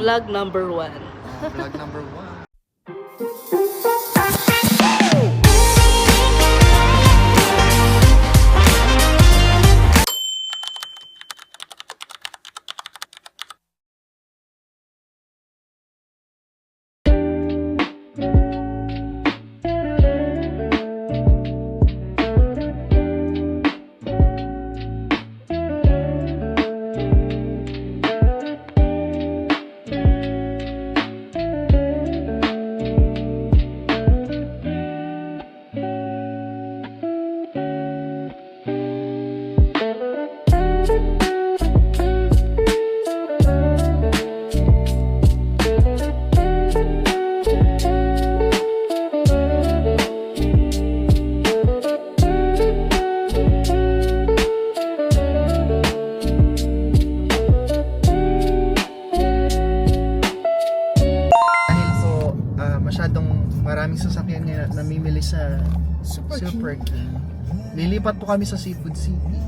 Vlog number 1. Vlog number 1. Masyadong maraming sasakyan na namimili sa Super King. Lilipat po kami sa Seafood City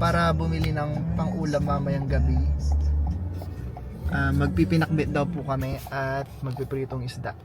para bumili ng pang-ulam mamayang gabi. Magpipinakbit daw po kami at magpipritong isda.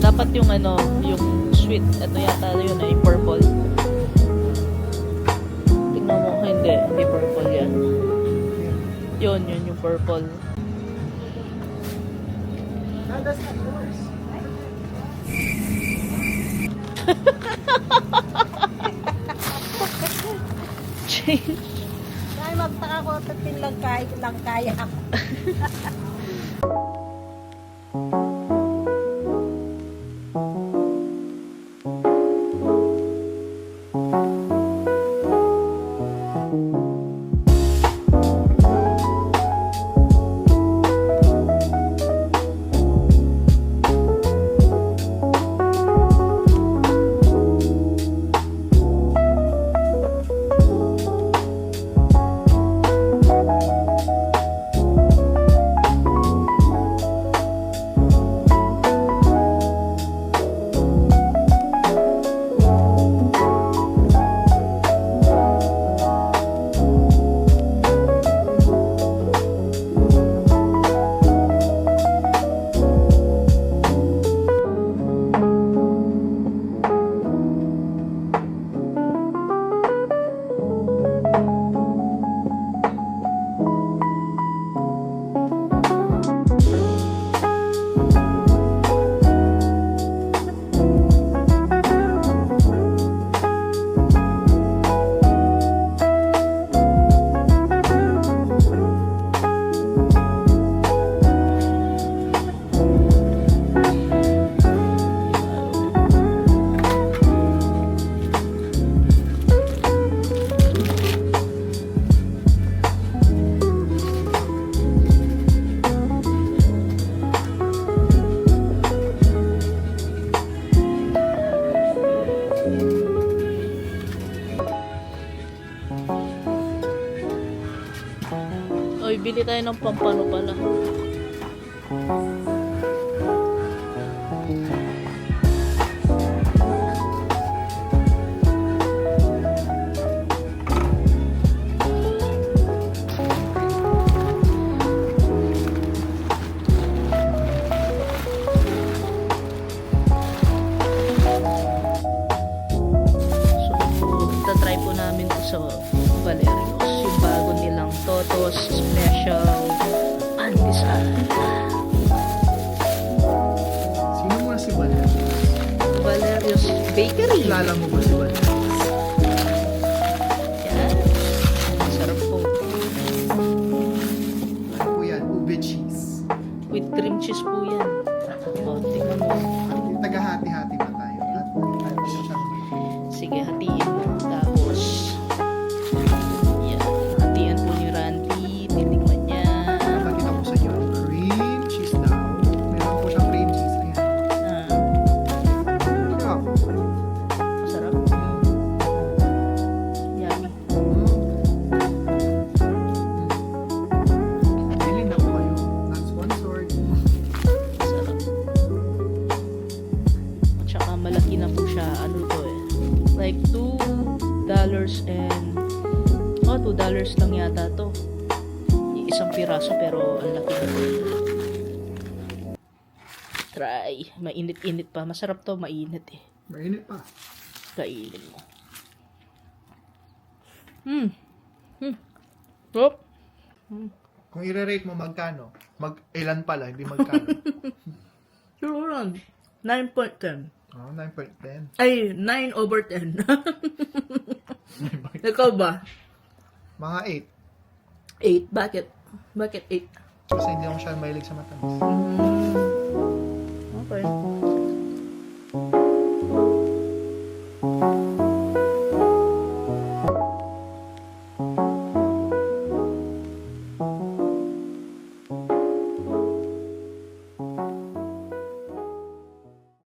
Dapat yung yung sweet, yata yun yung purple. Tingnan mo, hindi purple yan. Yun yung purple. That's not yours. Change. Ay, magtaka ko at lang kaya ako. Oy, bili tayo ng pampano pala. So, itatry po namin to sa Valerios. Yung bago nilang Totos Special Pandesal. Sino muna si Valerios? Valerios Bakery. Kilala mo ba si Valerios? Yan. Masarap po. Ano po yan? Ube cheese. With cream cheese po yan. O, tingnan mo. Tagahati-hati pa tayo. Sige, hatiin mo. Tapos, yan. Hatian po ni Randy. Titikman niya. Pakita ko sa inyo ang cream cheese daw. Meron po siyang cream cheese. Ayan. Ah, Sarap. masarap. Yummy. Bili na po kayo. Not sponsored. Masarap. At saka malaki na po siya. Ano to eh. Like $2 and... Oh, $2 lang yata to. Isang piraso pero ang laki na. Try. Mainit-init pa. Masarap to. Mainit eh. Mainit pa. Kainin mo. Oh. Kung i-rate mo magkano? Ilan pala, hindi magkano. Sure lang. 9.10. Oh, 9.10. Ay, 9/10. Ikaw ba? Mga 8. Bakit? Bakit 8? 8. Kasi hindi ako siya mahilig sa matamis. Okay.